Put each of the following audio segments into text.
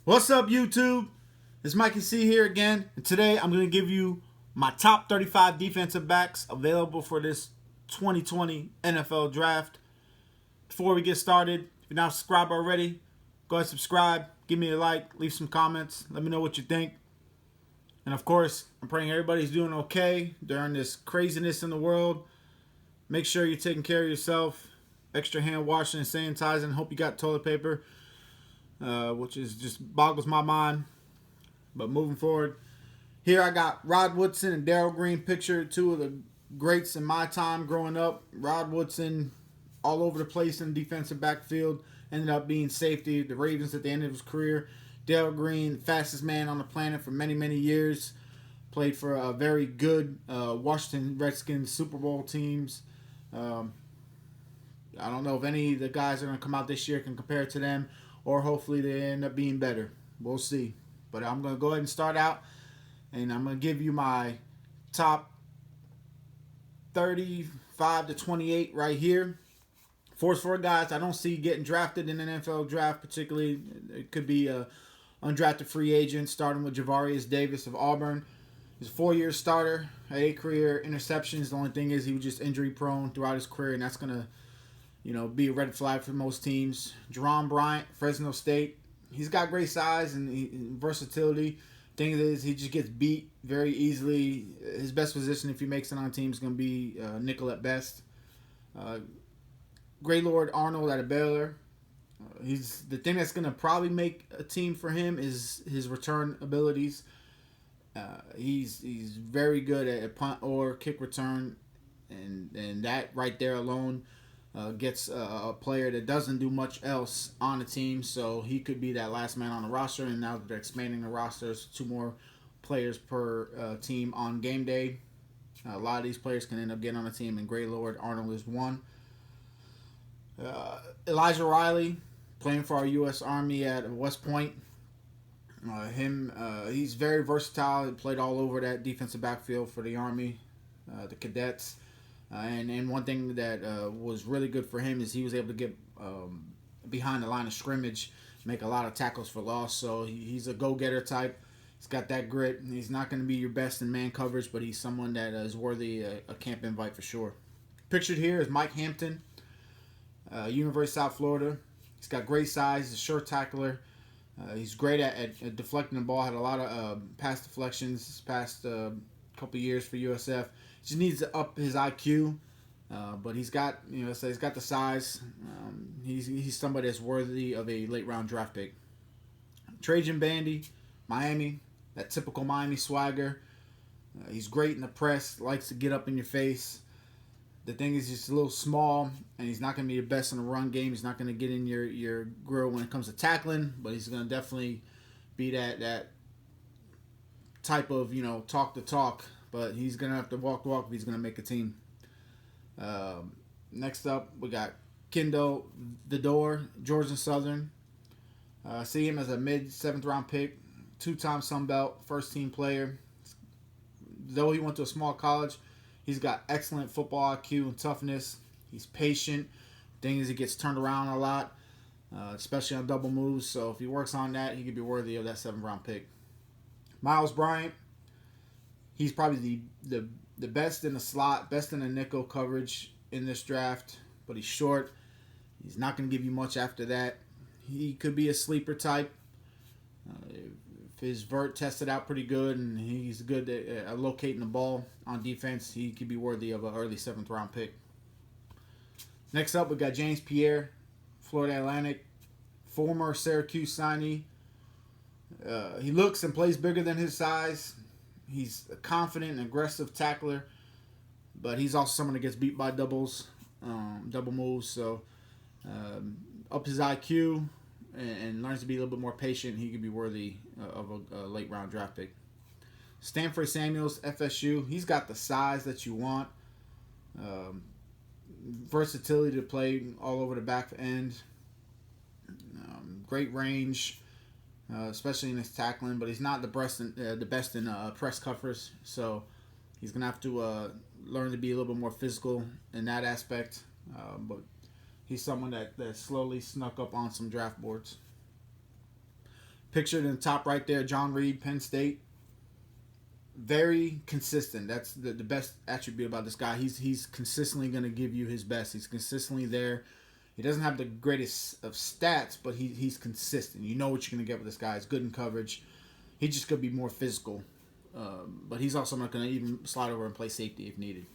What's up, YouTube? It's Mikey C here again, and today I'm going to give you my top 35 defensive backs available for this 2020 NFL Draft. Before we get started, if you're not subscribed already, go ahead and subscribe, give me a like, leave some comments, let me know what you think. And of course, I'm praying everybody's doing okay during this craziness in the world. Make sure you're taking care of yourself, extra hand washing and sanitizing. Hope you got toilet paper. Which is just boggles my mind. But moving forward, here I got Rod Woodson and Darrell Green pictured, two of the greats in my time growing up. Rod Woodson all over the place in the defensive backfield, ended up being safety, the Ravens at the end of his career. Darrell Green, fastest man on the planet for many, many years. Played for a very good Washington Redskins Super Bowl teams. I don't know if any of the guys that are going to come out this year can compare to them, or hopefully they end up being better. We'll see. But I'm going to go ahead and start out, and I'm going to give you my top 35 to 28 right here. Four guys I don't see getting drafted in an NFL draft particularly. It could be a undrafted free agent, starting with Javarius Davis of Auburn. He's a 4-year starter, had 8 career interceptions. The only thing is he was just injury prone throughout his career, and that's going to be a red flag for most teams. Jerron Bryant, Fresno State. He's got great size and versatility. Thing is, he just gets beat very easily. His best position, if he makes it on a team, is going to be nickel at best. Gaylord Arnold out of Baylor. He's the thing that's going to probably make a team for him is his return abilities. He's very good at punt or kick return, and that right there alone gets a player that doesn't do much else on the team, so he could be that last man on the roster. And now that they're expanding the rosters, 2 more players per team on game day. A lot of these players can end up getting on the team, and Gaylord Arnold is one. Elijah Riley, playing for our U.S. Army at West Point. He's very versatile. He played all over that defensive backfield for the Army, the cadets. And one thing that was really good for him is he was able to get behind the line of scrimmage, make a lot of tackles for loss. So he's a go-getter type. He's got that grit. He's not going to be your best in man coverage, but he's someone that is worthy a camp invite for sure. Pictured here is Mike Hampton, University of South Florida. He's got great size. He's a sure tackler. He's great at deflecting the ball. Had a lot of pass deflections this past couple years for USF. Just needs to up his IQ, but he's got he's got the size. He's somebody that's worthy of a late round draft pick. Trajan Bandy, Miami, that typical Miami swagger. He's great in the press, likes to get up in your face. The thing is, he's a little small, and he's not going to be the best in the run game. He's not going to get in your grill when it comes to tackling, but he's going to definitely be that type of talk the talk. But he's going to have to walk the walk if he's going to make a team. Next up, we got Kendall Vidor, Georgia Southern. See him as a mid-7th round pick, 2-time Sun Belt, first-team player. Though he went to a small college, he's got excellent football IQ and toughness. He's patient. Thing is, he gets turned around a lot, especially on double moves. So if he works on that, he could be worthy of that 7th round pick. Miles Bryant. He's probably the best in the slot, best in the nickel coverage in this draft, but he's short. He's not going to give you much after that. He could be a sleeper type. If his vert tested out pretty good and he's good at locating the ball on defense, he could be worthy of an early 7th round pick. Next up, we got James Pierre, Florida Atlantic, former Syracuse signee. He looks and plays bigger than his size. He's a confident and aggressive tackler, but he's also someone that gets beat by double moves. So up his IQ and learns to be a little bit more patient, he could be worthy of a late round draft pick. Stanford Samuels, FSU. He's got the size that you want, versatility to play all over the back end, great range. Especially in his tackling, but he's not the best in press covers, so he's gonna have to learn to be a little bit more physical in that aspect. But he's someone that slowly snuck up on some draft boards. Pictured in the top right there, John Reed, Penn State. Very consistent. That's the best attribute about this guy. He's consistently going to give you his best. He's consistently there. He doesn't have the greatest of stats, but he's consistent. You know what you're going to get with this guy. He's good in coverage. He just could be more physical. But he's also not going to even slide over and play safety if needed.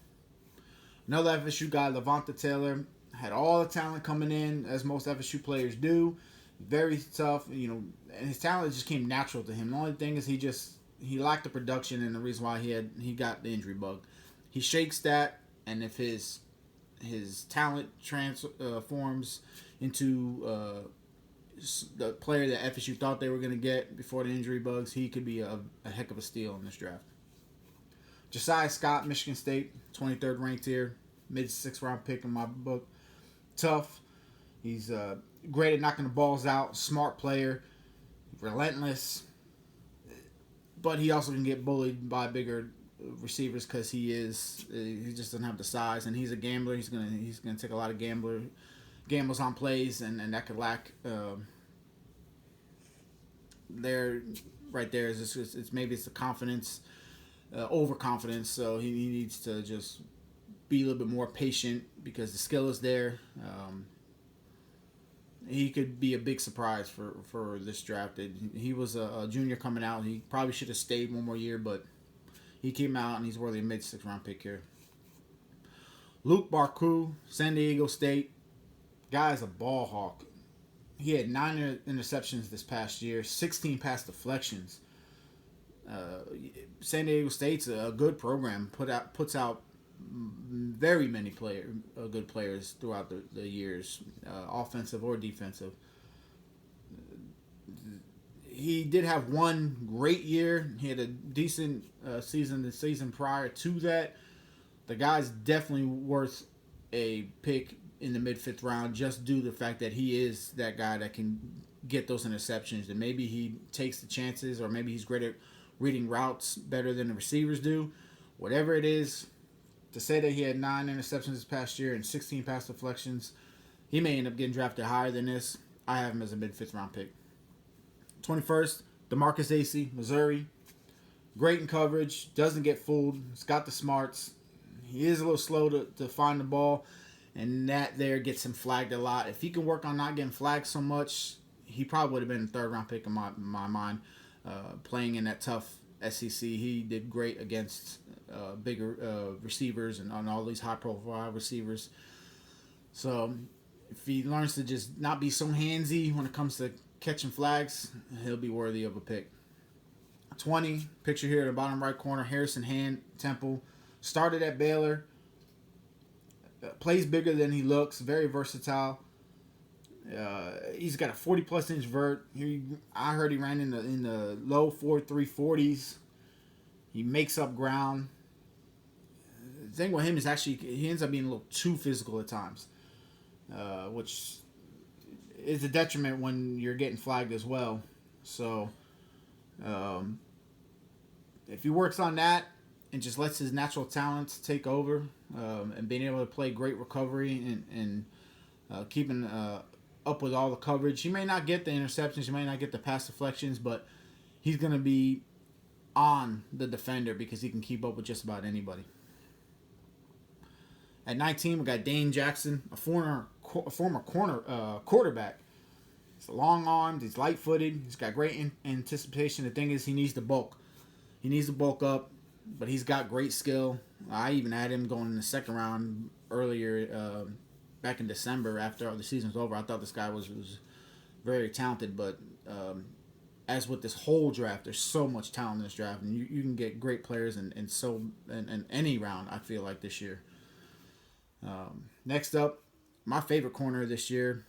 Another FSU guy, Levante Taylor, had all the talent coming in, as most FSU players do. Very tough, and his talent just came natural to him. The only thing is he lacked the production, and the reason why he got the injury bug. He shakes that, and if his talent transforms into the player that FSU thought they were going to get before the injury bugs, he could be a heck of a steal in this draft. Josiah Scott, Michigan State, 23rd ranked here, mid-6th round pick in my book. Tough. He's great at knocking the balls out, smart player, relentless, but he also can get bullied by bigger receivers because he just doesn't have the size, and he's a gambler. He's gonna take a lot of gambles on plays, and that could lack there. Right there is it's maybe it's the confidence, overconfidence. So he needs to just be a little bit more patient because the skill is there. He could be a big surprise for this draft. He was a junior coming out. He probably should have stayed one more year, but he came out and he's worthy of a mid-6th round pick here. Luke Barku, San Diego State. Guy's a ball hawk. He had 9 interceptions this past year, 16 pass deflections. San Diego State's a good program. Puts out very many good players throughout the years, offensive or defensive. He did have one great year. He had a decent season the season prior to that. The guy's definitely worth a pick in the mid-5th round just due to the fact that he is that guy that can get those interceptions. And maybe he takes the chances, or maybe he's great at reading routes better than the receivers do. Whatever it is, to say that he had 9 interceptions this past year and 16 pass deflections, he may end up getting drafted higher than this. I have him as a mid-5th round pick. 21st, DeMarcus Acey, Missouri. Great in coverage, doesn't get fooled. He's got the smarts. He is a little slow to find the ball, and that there gets him flagged a lot. If he can work on not getting flagged so much, he probably would have been a 3rd round pick in my mind. Playing in that tough SEC, he did great against bigger receivers and on all these high-profile receivers. So if he learns to just not be so handsy when it comes to catching flags, he'll be worthy of a pick. 20, picture here at the bottom right corner, Harrison Hand, Temple. Started at Baylor. Plays bigger than he looks. Very versatile. He's got a 40-plus inch vert. I heard he ran in the low 4.3 40s. He makes up ground. The thing with him is actually he ends up being a little too physical at times, which is a detriment when you're getting flagged as well. So if he works on that and just lets his natural talents take over, and being able to play great recovery and keeping up with all the coverage, he may not get the interceptions, he may not get the pass deflections, but he's going to be on the defender because he can keep up with just about anybody. At 19, we got Dane Jackson, a former quarterback. He's long-armed, he's light-footed, he's got great anticipation. The thing is, he needs to bulk. He needs to bulk up, but he's got great skill. I even had him going in the 2nd round earlier, back in December after the season was over. I thought this guy was very talented, but as with this whole draft, there's so much talent in this draft, and you can get great players in any round, I feel like, this year. Next up, my favorite corner this year,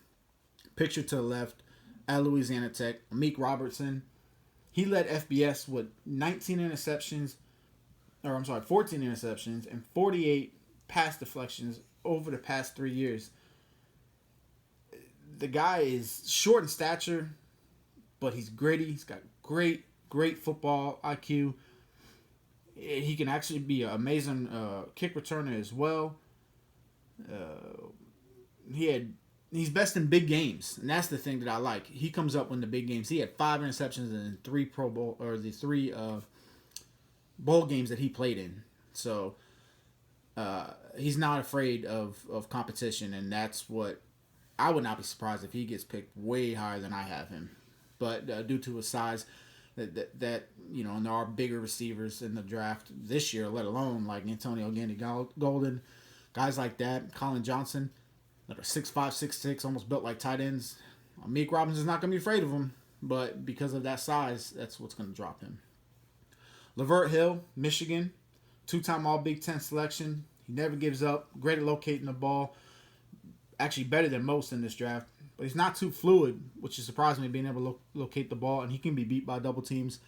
picture to the left, at Louisiana Tech, Amik Robertson. He led FBS with 14 interceptions and 48 pass deflections over the past 3 years. The guy is short in stature, but he's gritty. He's got great football IQ. He can actually be an amazing kick returner as well. He he's best in big games, and that's the thing that I like. He comes up in the big games. He had 5 interceptions in 3 bowl games that he played in. So he's not afraid of competition, and that's what I would not be surprised if he gets picked way higher than I have him. But due to his size, that and there are bigger receivers in the draft this year, let alone like Antonio Gandy Golden, guys like that, Colin Johnson, that are 6'5", 6'6", almost built like tight ends. Meek Robinson's not going to be afraid of him, but because of that size, that's what's going to drop him. Lavert Hill, Michigan, 2-time All Big Ten selection. He never gives up. Great at locating the ball. Actually better than most in this draft. But he's not too fluid, which is surprising me, being able to locate the ball. And he can be beat by double teams.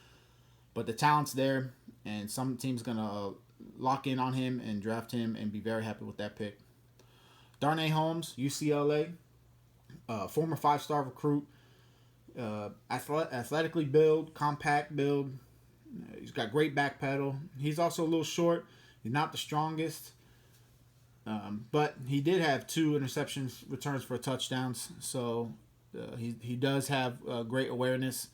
But the talent's there, and some team's going to lock in on him and draft him and be very happy with that pick. Darnay Holmes, UCLA, former 5-star recruit. Athletically built, compact build. He's got great back pedal. He's also a little short. He's not the strongest. But he did have 2 interceptions returns for touchdowns. So he does have great awareness.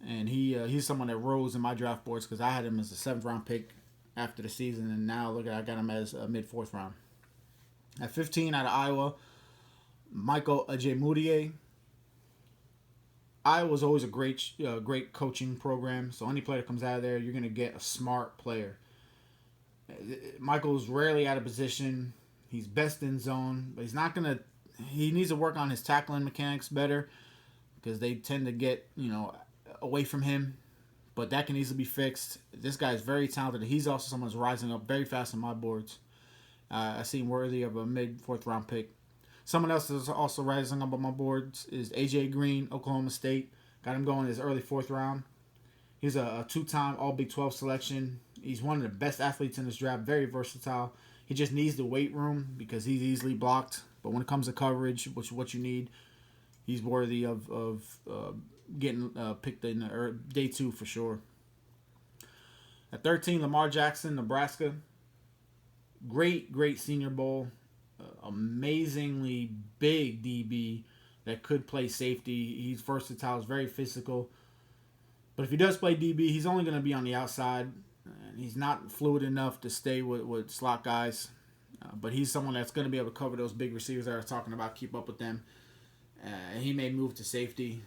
And he's someone that rose in my draft boards because I had him as a 7th-round pick after the season. And now, look, I got him as a mid-4th round. At 15 out of Iowa, Michael Ajemudia. Iowa's always a great coaching program. So any player that comes out of there, you're going to get a smart player. Michael's rarely out of position. He's best in zone, but he needs to work on his tackling mechanics better because they tend to get, away from him. But that can easily be fixed. This guy is very talented. He's also someone who's rising up very fast on my boards. I see him worthy of a mid-4th round pick. Someone else that's also rising up on my boards is AJ Green, Oklahoma State. Got him going in his early 4th round. He's a 2-time All Big 12 selection. He's one of the best athletes in this draft. Very versatile. He just needs the weight room because he's easily blocked. But when it comes to coverage, which is what you need, he's worthy of getting picked in day 2 for sure. At 13, Lamar Jackson, Nebraska. Great Senior Bowl. Amazingly big DB that could play safety. He's versatile. He's very physical. But if he does play DB, he's only going to be on the outside. And he's not fluid enough to stay with slot guys. But he's someone that's going to be able to cover those big receivers that I was talking about, keep up with them. He may move to safety,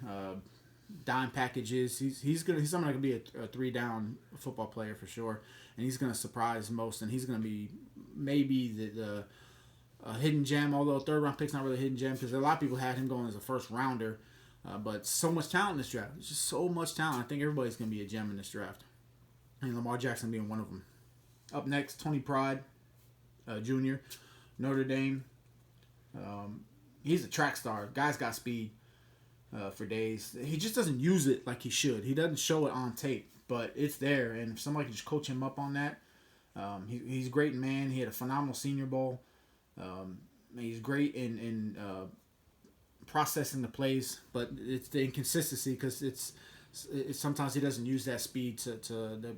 dime packages. He's someone that can be a 3-down football player for sure. And he's going to surprise most. And he's going to be maybe the hidden gem, although 3rd-round pick's not really a hidden gem because a lot of people had him going as a 1st-rounder. But so much talent in this draft. It's just so much talent. I think everybody's going to be a gem in this draft. And Lamar Jackson being one of them. Up next, Tony Pride, Jr., Notre Dame. He's a track star. Guy's got speed for days. He just doesn't use it like he should. He doesn't show it on tape, but it's there. And if somebody can just coach him up on that, he's great in man. He had a phenomenal Senior Bowl. He's great in processing the plays, but it's the inconsistency because it's sometimes he doesn't use that speed to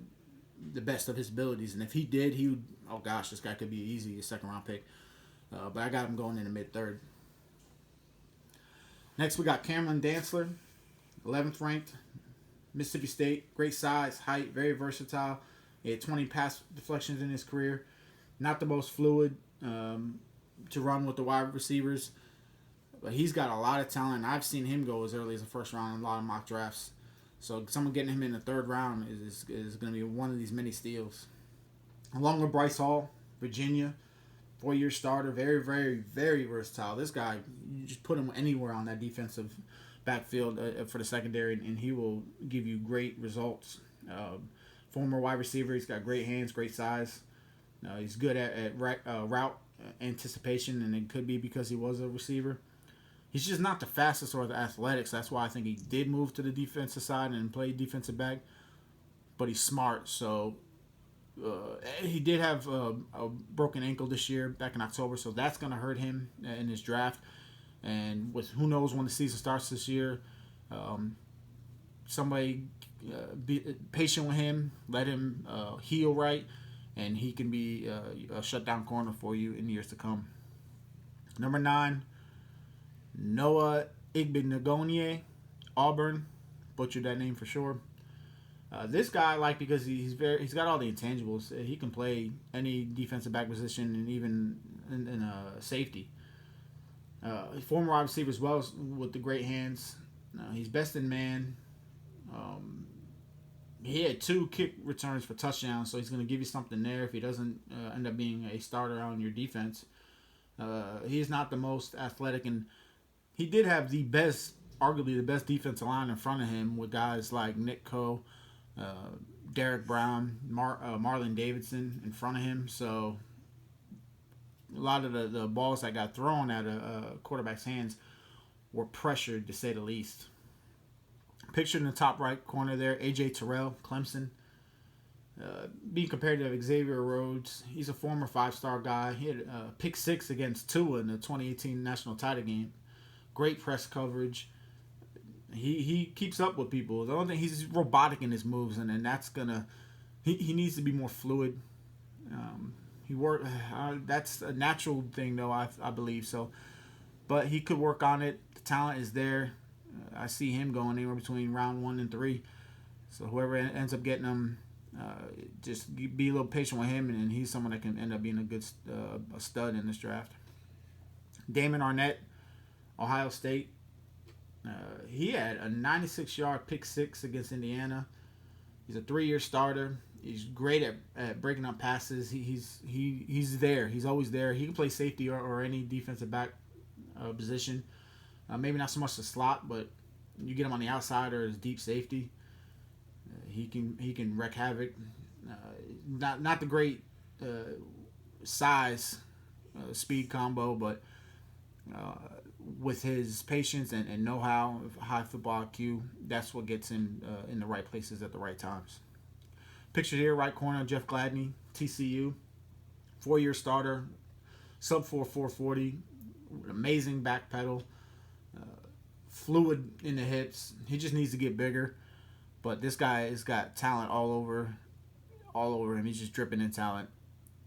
the best of his abilities. And if he did, he would. Oh gosh, this guy could be easy a 2nd-round pick. But I got him going in the mid-3rd. Next, we got Cameron Dantzler, 11th ranked, Mississippi State. Great size, height, very versatile. He had 20 pass deflections in his career. Not the most fluid to run with the wide receivers. But he's got a lot of talent. I've seen him go as early as the 1st round in a lot of mock drafts. So someone getting him in the 3rd round is going to be one of these many steals. Along with Bryce Hall, Virginia, 4-year starter, very, very, very versatile. This guy, you just put him anywhere on that defensive backfield for the secondary, and he will give you great results. Former wide receiver, he's got great hands, great size. He's good at route anticipation, and it could be because he was a receiver. He's just not the fastest or the athletics. That's why I think he did move to the defensive side and play defensive back. But he's smart, so he did have a broken ankle this year back in October, so that's going to hurt him in his draft. And with who knows when the season starts this year, somebody be patient with him, let him heal right, and he can be a shutdown corner for you in years to come. Number 9, Noah Igbenogonier, Auburn, butchered that name for sure. This guy I like because he's got all the intangibles. He can play any defensive back position and even in safety. Former wide receiver as well with the great hands. He's best in man. Um, he had 2 kick returns for touchdowns, so he's going to give you something there if he doesn't end up being a starter on your defense. He's not the most athletic, and he did have arguably the best defensive line in front of him with guys like Nick Coe, Derek Brown, Marlon Davidson in front of him. So a lot of the balls that got thrown at a quarterback's hands were pressured, to say the least. Pictured in the top right corner there, A.J. Terrell, Clemson. Being compared to Xavier Rhodes, he's a former 5-star guy. He had a pick 6 against Tua in the 2018 national title game. Great press coverage. He keeps up with people. The only thing, he's robotic in his moves, and that's gonna. He needs to be more fluid. That's a natural thing, though. I believe so, but he could work on it. The talent is there. I see him going anywhere between round 1 and 3. So whoever ends up getting him, just be a little patient with him, and he's someone that can end up being a good a stud in this draft. Damon Arnett, Ohio State. He had a 96-yard pick 6 against Indiana. He's a 3-year starter. He's great at breaking up passes. He's there. He's always there. He can play safety or any defensive back position. Maybe not so much the slot, but you get him on the outside or as deep safety. He can wreak havoc. Not the great size speed combo, but with his patience and know-how, high football IQ, that's what gets him in the right places at the right times. Pictured here, right corner, Jeff Gladney, TCU, 4-year starter, sub 440, amazing back pedal, fluid in the hips. He just needs to get bigger, but this guy has got talent all over him. He's just dripping in talent.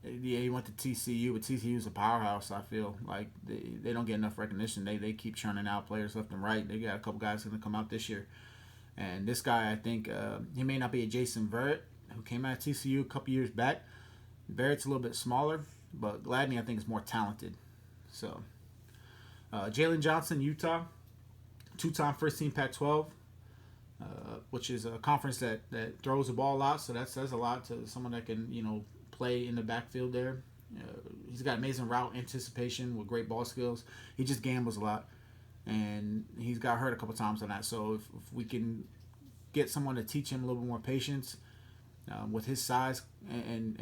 Yeah, he went to TCU, but TCU's a powerhouse. I feel like they don't get enough recognition. They keep churning out players left and right. They got a couple guys going to come out this year, and this guy, I think he may not be a Jason Verrett, who came out of TCU a couple years back. Verrett's a little bit smaller, but Gladney, I think, is more talented. So, Jalen Johnson, Utah, 2-time first-team Pac-12, which is a conference that throws the ball a lot, so that says a lot to someone that can, play in the backfield there. He's got amazing route anticipation with great ball skills. He just gambles a lot, and he's got hurt a couple times on that. So if we can get someone to teach him a little bit more patience with his size and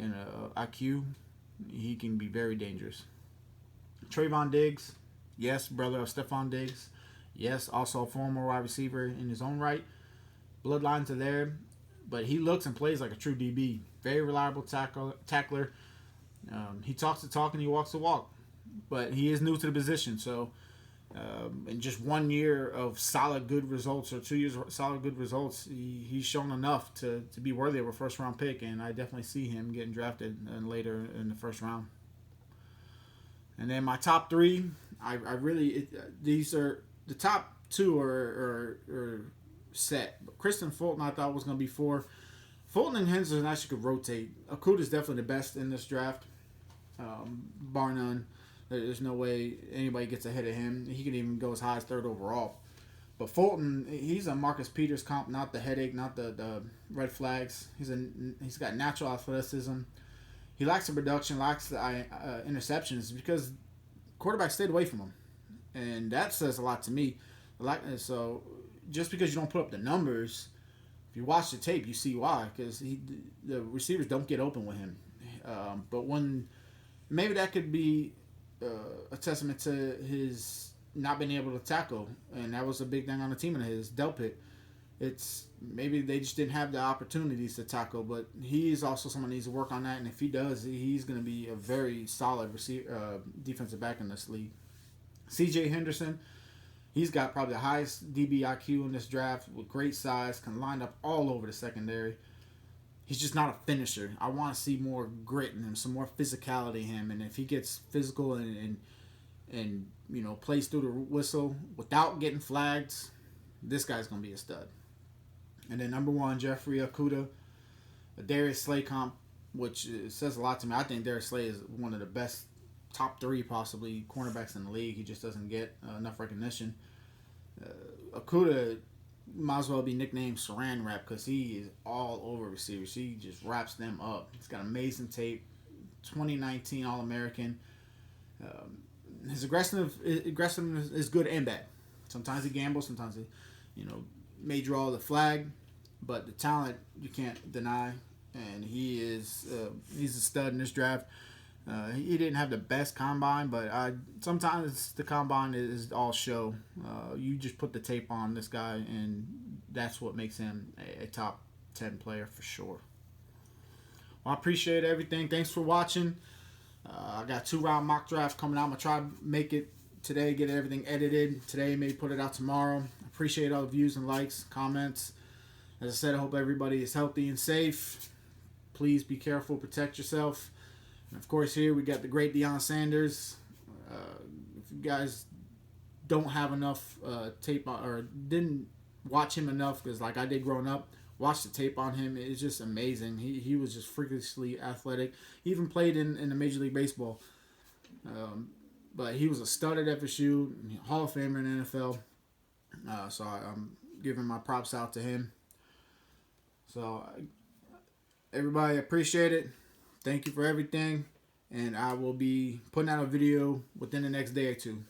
IQ, he can be very dangerous. Trayvon Diggs, yes, brother of Stephon Diggs. Yes, also a former wide receiver in his own right. Bloodlines are there, but he looks and plays like a true DB. Very reliable tackler. He talks the talk and he walks the walk. But he is new to the position, so in just 1 year of solid good results, or 2 years of solid good results, he's shown enough to be worthy of a first-round pick, and I definitely see him getting drafted later in the first round. And then my top 3, these are the top 2 are set. But Kristen Fulton, I thought was going to be 4. Fulton and Henderson actually could rotate. Akuta is definitely the best in this draft, bar none. There's no way anybody gets ahead of him. He can even go as high as 3rd overall. But Fulton, he's a Marcus Peters comp, not the headache, not the red flags. He's got natural athleticism. He lacks the production, lacks the interceptions because quarterbacks stayed away from him, and that says a lot to me. So just because you don't put up the numbers, if you watch the tape, you see why. Because the receivers don't get open with him. But maybe that could be a testament to his not being able to tackle, and that was a big thing on the team of his, Delpit. It's maybe they just didn't have the opportunities to tackle, but he is also someone that needs to work on that, and if he does, he's going to be a very solid defensive back in this league. C.J. Henderson, he's got probably the highest DB IQ in this draft with great size, can line up all over the secondary. He's just not a finisher. I want to see more grit in him, some more physicality in him, and if he gets physical and and plays through the whistle without getting flagged, this guy's gonna be a stud. And then number 1, Jeffrey Okudah, a Darius Slay comp, which says a lot to me. I think Darius Slay is one of the best, top 3 possibly cornerbacks in the league. He just doesn't get enough recognition. Okudah might as well be nicknamed Saran Wrap because he is all over receivers. He just wraps them up. He's got amazing tape. 2019 All-American. His aggressiveness is good and bad. Sometimes he gambles. Sometimes he, may draw the flag, but the talent you can't deny. And he's a stud in this draft. He didn't have the best combine, but sometimes the combine is all show. You just put the tape on this guy, and that's what makes him a top 10 player for sure. Well, I appreciate everything. Thanks for watching. I got 2-round mock draft coming out. I'm going to try to make it today, get everything edited today, maybe put it out tomorrow. Appreciate all the views and likes, comments. As I said, I hope everybody is healthy and safe. Please be careful, protect yourself. And of course, here we got the great Deion Sanders. If you guys don't have enough tape on, or didn't watch him enough, because like I did growing up, watch the tape on him. It's just amazing. He was just freakishly athletic. He even played in the Major League Baseball. But he was a stud at FSU, Hall of Famer in the NFL. So I'm giving my props out to him. So everybody, appreciate it. Thank you for everything. And I will be putting out a video within the next day or two.